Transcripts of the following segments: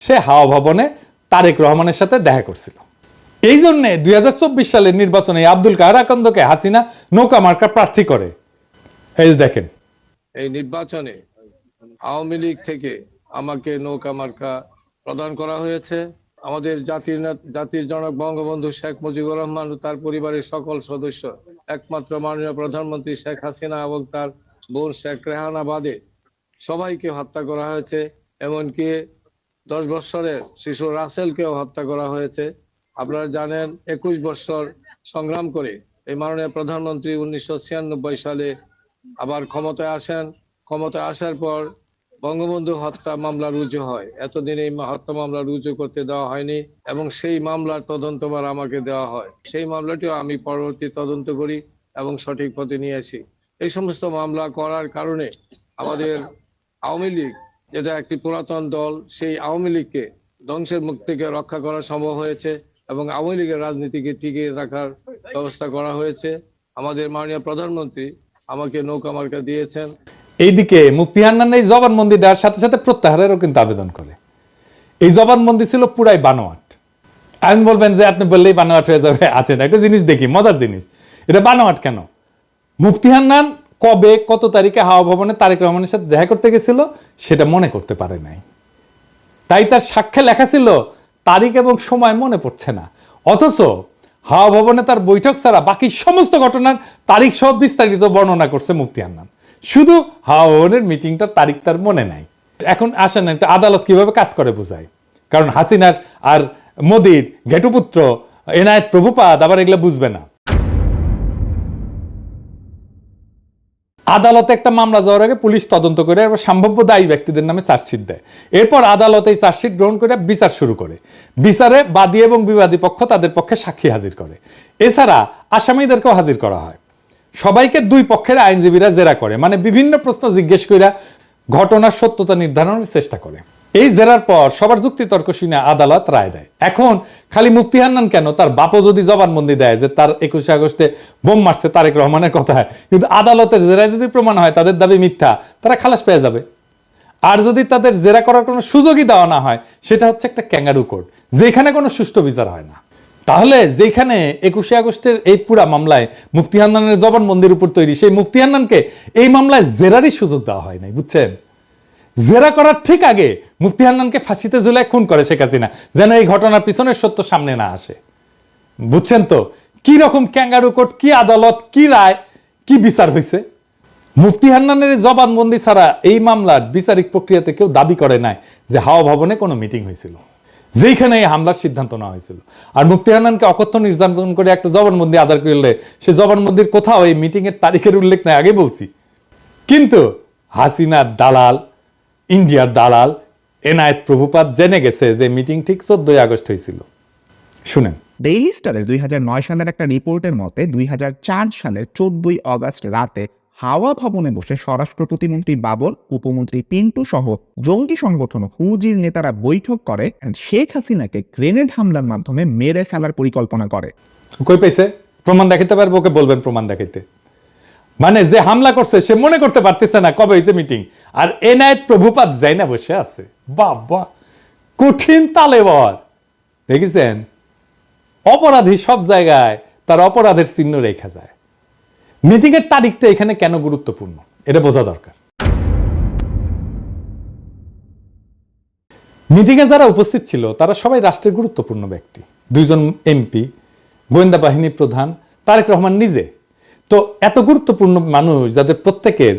সে হাওয়া ভবনে তারেক রহমানের সাথে দেখা করছিল। এই জন্য 2024 সালের নির্বাচনে আব্দুল কাদের আকন্দকে হাসিনা নৌকা মার্কা প্রার্থী করে। এই দেখেন, এই নির্বাচনে আওয়ামী লীগ থেকে আমাকে নৌকা মার্কা প্রদান করা হয়েছে। আমাদের জাতির জনক বঙ্গবন্ধু শেখ মুজিবুর রহমান ও তার পরিবারের সকল সদস্য, একমাত্র মাননীয় প্রধানমন্ত্রী শেখ হাসিনা এবং তার বোন শেখ রেহানা বাদে সবাইকে হত্যা করা হয়েছে। এমনকি 10 বছরের শিশু রাসেলকেও হত্যা করা হয়েছে। আপনারা জানেন 21 বছর সংগ্রাম করে এই মাননীয় প্রধানমন্ত্রী 1996 সালে আবার ক্ষমতায় আসেন। ক্ষমতায় আসার পর বঙ্গবন্ধু হত্যা মামলা রুজু হয়। এতদিন এই হত্যা মামলা রুজু করতে দেওয়া হয়নি এবং সেই মামলার তদন্তভার আমাকে দেওয়া হয়। সেই মামলাটিও আমি পরবর্তী তদন্ত করি এবং সঠিক পথে নিয়ে আসি। এই সমস্ত মামলা করার কারণে আমাদের আওয়ামী লীগ, যেটা একটি পুরাতন দল, সেই আওয়ামী লীগকে ধ্বংসের মুখ থেকে রক্ষা করা সম্ভব হয়েছে এবং আওয়ামী লীগের রাজনীতিকে টিকিয়ে রাখার ব্যবস্থা করা হয়েছে। আমাদের মাননীয় প্রধানমন্ত্রী আমাকে নৌকা মার্কা দিয়েছেন। এইদিকে মুফতি হান্নান এই জবানবন্দি দেওয়ার সাথে সাথে প্রত্যাহারেরও কিন্তু আবেদন করে। এই জবানবন্দি ছিল পুরাই বানোয়াট। আমি বলবেন যে আপনি বললেই বানোয়াট হয়ে যাবে, আছেন একটা জিনিস দেখি, মজার জিনিস। এটা বানোয়াট কেন? মুফতি হান্নান কবে কত তারিখে হাওয়া ভবনে তারেক রহমানের সাথে দেখা করতে গেছিল সেটা মনে করতে পারে নাই, তাই তার সাক্ষ্যে লেখা ছিল তারিখ এবং সময় মনে পড়ছে না। অথচ হাওয়া ভবনে তার বৈঠক ছাড়া বাকি সমস্ত ঘটনার তারিখ সহ বিস্তারিত বর্ণনা করছে মুফতি হান্নান। শুধু হাওয়া ভবনের মিটিংটার তারিখ তার মনে নাই। এখন আসেন একটা আদালত কিভাবে কাজ করে বোঝায়। কারণ হাসিনার আর মোদির ঘেটুপুত্র এনায়েত প্রভুপাদ আবার এগুলো বুঝবে না। আদালতে একটা মামলা যাওয়ার আগে পুলিশ তদন্ত করে সম্ভাব্য দায়ী ব্যক্তিদের নামে চার্জশিট দেয়। এরপর আদালত এই চার্জশিট গ্রহণ করে বিচার শুরু করে। বিচারে বাদী এবং বিবাদী পক্ষ তাদের পক্ষে সাক্ষী হাজির করে। এছাড়া আসামিদেরকেও হাজির করা হয়। সবাইকে দুই পক্ষের আইনজীবীরা জেরা করে, মানে বিভিন্ন প্রশ্ন জিজ্ঞেস করে ঘটনার সত্যতা নির্ধারণের চেষ্টা করে। এই জেরার পর সবার যুক্তি তর্ক শুনে আদালত রায় দেয়। এখন খালি মুফতি হান্নান কেন, তার বাপও যদি জবানবন্দি দেয় যে তার 21 আগস্টে বোম মারছে তারেক রহমানের কথা, কিন্তু আদালতের জেরায় যদি প্রমাণ হয় তাদের দাবি মিথ্যা, তারা খালাস পেয়ে যাবে। আর যদি তাদের জেরা করার কোনো সুযোগই দেওয়া না হয়, সেটা হচ্ছে একটা ক্যাঙ্গারু কোর্ট, যেখানে কোনো সুষ্ঠু বিচার হয় না। তাহলে যেখানে 21 আগস্টের এই পুরা মামলায় মুফতি হান্নানের জবানবন্দির উপর তৈরি, সেই মুফতি হান্নানকে এই মামলায় জেরারই সুযোগ দেওয়া হয় নাই, বুঝছেন? জেরা করার ঠিক আগে মুফতি হান্নানকে ফাঁসিতে ঝুলায় খুন করে শেখ হাসিনা, যেন এই ঘটনার পিছনের সত্য সামনে না আসে। বুঝছেন তো কি রকম ক্যাঙ্গারু কোর্ট, কি আদালত, কি রায়, কি বিচার হয়েছে? মুফতি হান্নানের জবানবন্দি ছাড়া এই মামলার বিচারিক প্রক্রিয়াতে কেউ দাবি করে নাই যে হাওয়া ভবনে কোনো মিটিং হয়েছিল, যেখানে এই হামলার সিদ্ধান্ত নেওয়া হয়েছিল। আর মুফতি হান্নানকে অকথ্য নির্যাতন করে একটা জবানবন্দি আদায় করলে সে জবানবন্দির কোথাও এই মিটিং এর তারিখের উল্লেখ নাই, আগে বলছি। কিন্তু হাসিনার দালাল, ইন্ডিয়ার দালাল এনায়েত প্রভুপাদ জেনে গেছে যে মিটিং ঠিক 14 আগস্ট হয়েছিল। শুনেন, ডেইলি স্টারের 2009 সালের একটা রিপোর্টের মতে 2004 সালের 14 আগস্ট রাতে হাওয়া ভবনে বসে স্বরাষ্ট্র প্রতিমন্ত্রী বাবর, উপমন্ত্রী পিন্টু সহ জঙ্গি সংগঠন হুজির নেতারা বৈঠক করে শেখ হাসিনাকে গ্রেনেড হামলার মাধ্যমে মেরে ফেলার পরিকল্পনা করে। কই পাইছে? প্রমাণ দেখাতে পারবো? ওকে বলবেন প্রমাণ দেখাইতে। মানে যে হামলা করছে সে মনে করতে পারতেছে না কবে হয়েছে মিটিং, আর এনায়েত প্রভুপাদ যাই না বসে আছে। বাবা, কঠিন তালেবর। দেখেছেন, অপরাধী সব জায়গায় তার অপরাধের চিহ্ন রেখা যায়। মিটিং এর তারিখটা এখানে কেন গুরুত্বপূর্ণ এটা বোঝা দরকার। মিটিং এ যারা উপস্থিত ছিল তারা সবাই রাষ্ট্রের গুরুত্বপূর্ণ ব্যক্তি। 2 জন এমপি, গোয়েন্দা বাহিনী প্রধান, তারেক রহমান নিজে। তো এত গুরুত্বপূর্ণ মানুষ যাদের প্রত্যেকের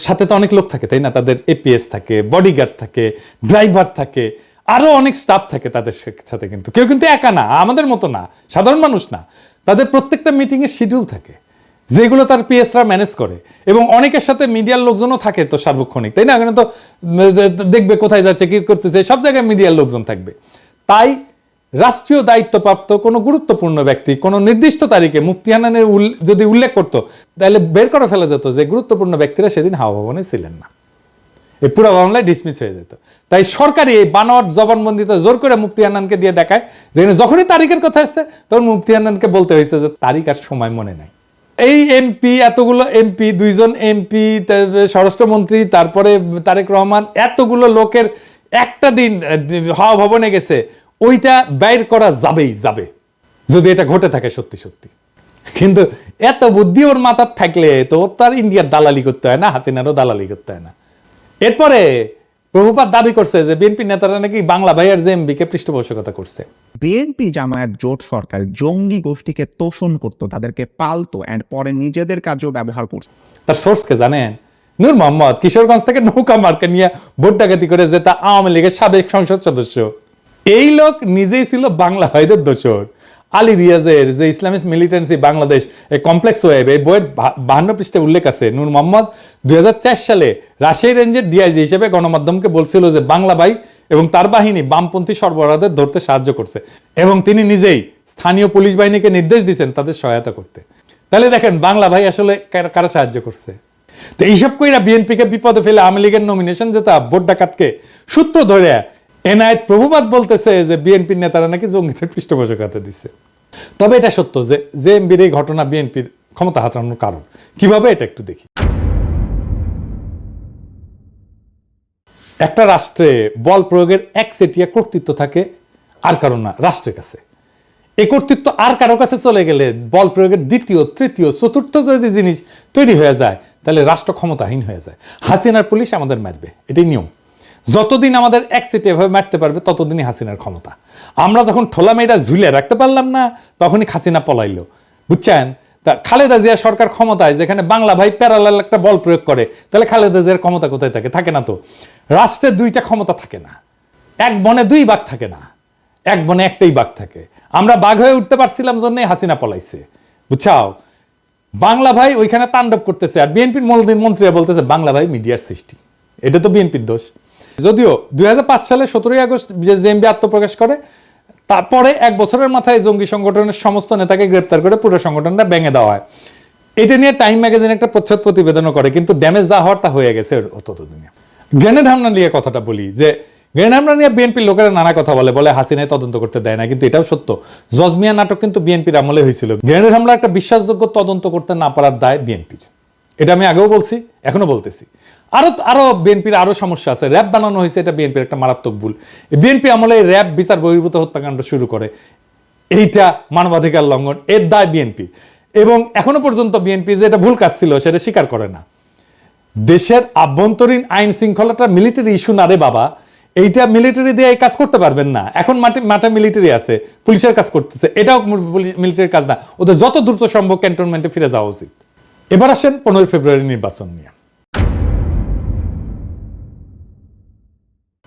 সাথে তো অনেক লোক থাকে, তাই না? তাদের এপিএস থাকে, বডিগার্ড থাকে, ড্রাইভার থাকে, আরো অনেক স্টাফ থাকে তাদের সাথে। কিন্তু কেউ কিন্তু একা না, আমাদের মতো না, সাধারণ মানুষ না। তাদের প্রত্যেকটা মিটিং এর শিডিউল থাকে, যেগুলো তার পিএসরা ম্যানেজ করে। এবং অনেকের সাথে মিডিয়ার লোকজনও থাকে তো সার্বক্ষণিক, তাই না? এখানে তো দেখবে কোথায় যাচ্ছে, কি করতেছে, সব জায়গায় মিডিয়ার লোকজন থাকবে। তাই রাষ্ট্রীয় দায়িত্বপ্রাপ্ত কোনো গুরুত্বপূর্ণ ব্যক্তি কোনো নির্দিষ্ট তারিখে মুফতি হান্নানের যদি উল্লেখ করতো, তাহলে বের করে ফেলা যেত যে গুরুত্বপূর্ণ ব্যক্তিরা সেদিন হাওয়া ভবনে ছিলেন না। এই পুরো মামলায় ডিসমিস হয়ে যেত। তাই সরকারি এই বানোয়াট জবানবন্দিতে জোর করে মুফতি হান্নানকে দিয়ে দেখায়, যেখানে যখনই তারিখের কথা আসছে তখন মুফতি হান্নানকে বলতে হয়েছে যে তারিখ আর সময় মনে নাই। এই এমপি, এতগুলো এমপি, 2 জন এমপি, স্বরাষ্ট্রমন্ত্রী, তারপরে তারেক রহমান, এতগুলো লোকের একটা দিন হাওয়া ভবনে গেছে, ওইটা বাইর করা যাবে যদি এটা ঘটে থাকে সত্যি সত্যি। কিন্তু এত বুদ্ধি ওর মাথার থাকলে তো ওর তো আর ইন্ডিয়ার দালালি করতে হয় না, হাসিনারও দালালি করতে হয় না। এরপরে প্রভুপাত দাবি করছে যে বিএনপি নেতারা নাকি বাংলা ভাই আর জেএমবি কে পৃষ্ঠপোষকতা করছে। বিএনপি জামায়াত জোট সরকার জঙ্গি গোষ্ঠীকে তোষণ করতো, তাদেরকে পালতো এন্ড পরে নিজেদের কাজেও ব্যবহার করছে। তার সোর্সকে জানেন? নূর মোহাম্মদ কিশোরগঞ্জ থেকে নৌকা মার্কা নিয়ে ভোট ডাকাতি করে যেটা আওয়ামী লীগের সাবেক সংসদ সদস্য, এই লোক নিজেই ছিল বাংলা ভাইদের দোসর। আলী রিয়াজের যে ইসলামিক মিলিটেন্সি বাংলাদেশ এই কমপ্লেক্স ওয়েব, এই বইয়ের 52 পৃষ্ঠাে উল্লেখ আছে নূর মোহাম্মদ 2004 সালে রাজশাহী রেঞ্জের ডিআইজি হিসেবে গণমাধ্যমকে বলছিল যে বাংলা ভাই এবং তার বাহিনী বামপন্থী সরবরাহদের ধরতে সাহায্য করছে এবং তিনি নিজেই স্থানীয় পুলিশ বাহিনীকে নির্দেশ দিয়েছেন তাদের সহায়তা করতে। তাহলে দেখেন বাংলা ভাই আসলে কারা সাহায্য করছে। তো এইসব কইরা বিএনপিকে বিপদে ফেলে আওয়ামী লীগের নমিনেশন যেটা ভোট ডাকাতকে সূত্র ধরে এনায়েত প্রভুপাত বলতেছে যে বিএনপির নেতারা নাকি জঙ্গিদের পৃষ্ঠপোষকতা দিচ্ছে। তবে এটা সত্য যে জেএমবির এই ঘটনা বিএনপির ক্ষমতা হারানোর কারণ। কিভাবে এটা একটু দেখি। একটা রাষ্ট্রে বল প্রয়োগের একচেটিয়া কর্তৃত্ব থাকে আর কারণ না, রাষ্ট্রের কাছে। এই কর্তৃত্ব আর কারো কাছে চলে গেলে বল প্রয়োগের দ্বিতীয়, তৃতীয়, চতুর্থ যদি জিনিস তৈরি হয়ে যায় তাহলে রাষ্ট্র ক্ষমতাহীন হয়ে যায়। হাসিনার পুলিশ আমাদের মারবে, এটাই নিয়ম। যতদিন আমাদের একচেটিয়া ভাবে মারতে পারবে ততদিনই হাসিনার ক্ষমতা। আমরা যখন ঠোলা মেয়েটা ঝুলে রাখতে পারলাম না তখনই হাসিনা পলাইলো, বুঝছেন? তা খালেদা জিয়া সরকার ক্ষমতায়, যেখানে বাংলা ভাই প্যারালাল একটা বল প্রয়োগ করে, তাহলে খালেদা জিয়ার ক্ষমতা কোথায় থাকে? থাকে না তো। রাষ্ট্রের দুইটা ক্ষমতা থাকে না, এক বনে দুই বাঘ থাকে না, এক বনে একটাই বাঘ থাকে। আমরা বাঘ হয়ে উঠতে পারছিলাম জন্যই হাসিনা পলাইছে, বুঝছাও? বাংলা ভাই ওইখানে তাণ্ডব করতেছে আর বিএনপির মন্ত্রীরা বলতেছে বাংলা ভাই মিডিয়ার সৃষ্টি। এটা তো বিএনপির দোষ। যদিও 2005 সালে 17 আগস্ট জেএমবি আত্মপ্রকাশ করে, তারপরে এক বছরের মাথায় জঙ্গি সংগঠনের সমস্ত নেতাকে গ্রেপ্তার করে পুরো সংগঠনটা ভেঙে দেওয়া হয়। এটা নিয়ে টাইম ম্যাগাজিন একটা প্রচ্ছদ প্রতিবেদনও করে, কিন্তু ড্যামেজ যা হওয়ার তা হয়ে গেছে ততদিনে। গ্রেনেড হামলা নিয়ে কথাটা বলি, যে গ্রেনেড হামলা নিয়ে বিএনপির লোকেরা নানা কথা বলে হাসিনায় তদন্ত করতে দেয় না, কিন্তু এটাও সত্য। জজমিয়া নাটক কিন্তু বিএনপির আমলে হয়েছিল। গ্রেনেড হামলা একটা বিশ্বাসযোগ্য তদন্ত করতে না পারার দায় বিএনপির, এটা আমি আগেও বলছি, এখনো বলতেছি। আরো বিএনপির আরো সমস্যা আছে। র্যাব বানানো হয়েছে, এটা বিএনপির একটা মারাত্মক ভুল। বিএনপি আমলে র্যাব বিচার বহির্ভূত হত্যাকাণ্ড শুরু করে, এইটা মানবাধিকার লঙ্ঘন, এর দায় বিএনপি। এবং এখনো পর্যন্ত বিএনপি যে এটা ভুল কাজ ছিল সেটা স্বীকার করে না। দেশের আভ্যন্তরীণ আইন শৃঙ্খলাটা মিলিটারি ইস্যু না রে বাবা, এইটা মিলিটারি দিয়ে এই কাজ করতে পারবেন না। এখন মাঠে মিলিটারি আছে, পুলিশের কাজ করতেছে, এটাও মিলিটারির কাজ না। ওদের যত দ্রুত সম্ভব ক্যান্টনমেন্টে ফিরে যাওয়া উচিত। এবার আসেন 15 ফেব্রুয়ারি নির্বাচন নিয়ে।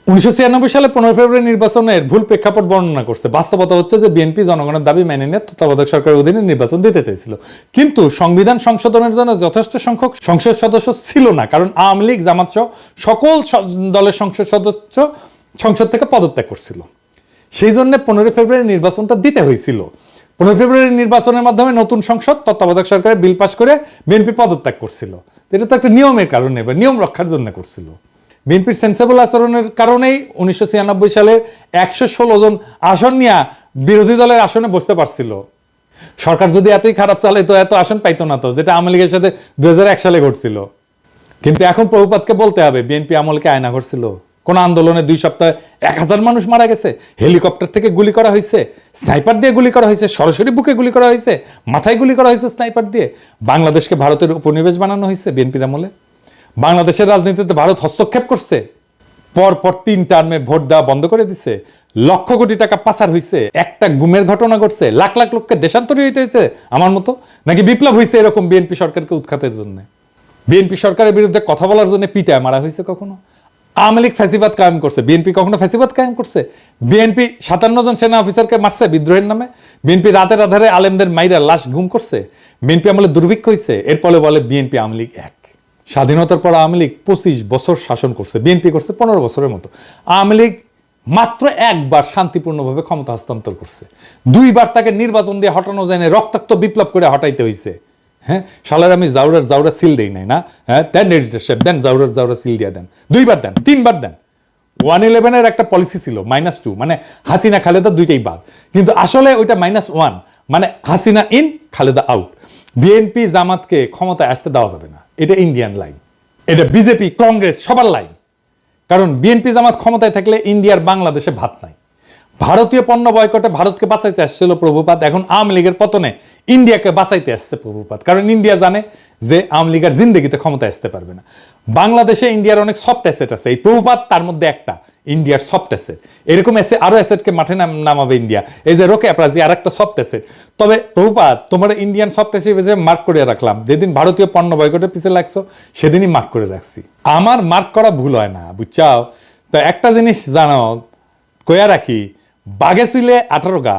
1996 সালে 15 ফেব্রুয়ারি নির্বাচনের ভুল প্রেক্ষাপট বর্ণনা করছে। বাস্তবতা হচ্ছে যে বিএনপি জনগণের দাবি মেনে নিয়ে তত্ত্বাবধায়ক সরকারের অধীনে নির্বাচন দিতে চাইছিল, কিন্তু সংবিধান সংশোধনের জন্য যথেষ্ট সংখ্যক সংসদ সদস্য ছিল না, কারণ আওয়ামী লীগ, জামাত সহ সকল দলের সংসদ সদস্য সংসদ থেকে পদত্যাগ করছিল। সেই জন্য 15 ফেব্রুয়ারি নির্বাচনটা দিতে হয়েছিল। 15 ফেব্রুয়ারি নির্বাচনের মাধ্যমে নতুন সংসদ তত্ত্বাবধায়ক সরকারের বিল পাস করে বিএনপি পদত্যাগ করছিল। এটা তো একটা নিয়মের কারণে বা নিয়ম রক্ষার জন্য করছিল। বিএনপির সেন্সেবল আচরণের কারণেই 1996 সালে 116 জন আসন নিয়ে বিরোধী দলের আসনে বসতে পারছিল। সরকার যদি এতই খারাপ চালে তো এত আসন পাইতো না, তো যেটা আওয়ামী লীগের সাথে 2001 সালে ঘটছিল। কিন্তু এখন প্রভুপাতকে বলতে হবে বিএনপি আমলকে আয়না ঘটছিল। কোন আন্দোলনে 2 সপ্তাহে 1000 মানুষ মারা গেছে, হেলিকপ্টার থেকে গুলি করা হয়েছে, স্নাইপার দিয়ে গুলি করা হয়েছে, সরাসরি বুকে গুলি করা হয়েছে, মাথায় গুলি করা হয়েছে স্নাইপার দিয়ে। বাংলাদেশকে ভারতের উপনিবেশ বানানো হয়েছে বিএনপির আমলে। বাংলাদেশের রাজনীতিতে ভারত হস্তক্ষেপ করছে, পরপর 3 টার্মে ভোট দেওয়া বন্ধ করে দিছে, লক্ষ কোটি টাকা পাচার হয়েছে, একটা গুমের ঘটনা ঘটছে, লাখ লাখ লোককে দেশান্তরী হইতে হয়েছে আমার মতো, নাকি বিপ্লব হয়েছে এরকম বিএনপি সরকারকে উৎখাতের জন্য? বিএনপি সরকারের বিরুদ্ধে কথা বলার জন্য পিটায় মারা হয়েছে কখনো? আওয়ামী লীগ ফ্যাসিবাদ কায়েম করছে, বিএনপি কখনো ফ্যাসিবাদ কায়েম করছে? বিএনপি 57 জন সেনা অফিসারকে মারছে বিদ্রোহের নামে? বিএনপি রাতের আধারে আলেমদের মাইরা লাশ গুম করছে? বিএনপি আমলে দুর্ভিক্ষ হয়েছে? এরপরে বলে বিএনপি আওয়ামী লীগ এক। স্বাধীনতার পর আওয়ামী লীগ 25 বছর শাসন করছে, বিএনপি করছে 15 বছরের মতো। আওয়ামী লীগ মাত্র একবার শান্তিপূর্ণভাবে ক্ষমতা হস্তান্তর করছে, 2 বার তাকে নির্বাচন দিয়ে হটানো যায় না, রক্তাক্ত বিপ্লব করে হটাইতে হয়েছে। হ্যাঁ, শালার আমি জাউরা সিল দেই নাই না? হ্যাঁ, দেন এডিটর সাহেব, দেন জাউরা সিল দিয়ে দেন, 2 বার দেন, 3 বার দেন। 111 একটা পলিসি ছিল -2, মানে হাসিনা খালেদা দুইটাই বাদ, কিন্তু আসলে ওইটা -1, মানে Hasina in Khaleda out. BNP জামাতকে ক্ষমতায় আসতে দেওয়া যাবে না, এটা ইন্ডিয়ান লাইন, এটা বিজেপি কংগ্রেস সবার লাইন। কারণ বিএনপি জামাত ক্ষমতায় থাকলে ইন্ডিয়ার বাংলাদেশে ভাত নাই। ভারতীয় পণ্য বয়কটে ভারতকে বাঁচাইতে আসছিল প্রভুপাত, এখন আওয়ামী লীগের পতনে ইন্ডিয়াকে বাঁচাইতে আসছে প্রভুপাত। কারণ ইন্ডিয়া জানে যে আওয়ামী লীগের জিন্দগিতে ক্ষমতায় আসতে পারবে না। বাংলাদেশে ইন্ডিয়ার অনেক সফট অ্যাসেট আছে, এই প্রভুপাত তার মধ্যে একটা, ইন্ডিয়ার সফট অ্যাসেট। এরকম আরো অ্যাসেটকে মাঠে নামাবে ইন্ডিয়া, এই যে রোকে অ্যাপ্রাজি আর একটা সফট অ্যাসেট। তবে প্রভুপাত তোমার ইন্ডিয়ান সফট অ্যাসেট মার্ক করে রাখলাম, যেদিন ভারতীয় পণ্য বয়কটের পিছিয়ে লাগছো সেদিনই মার্ক করে রাখছি। আমার মার্ক করা ভুল হয় না, বুঝছাও? তো একটা জিনিস জানো, কয়া রাখি, বাঘে ছিলে 18 গা।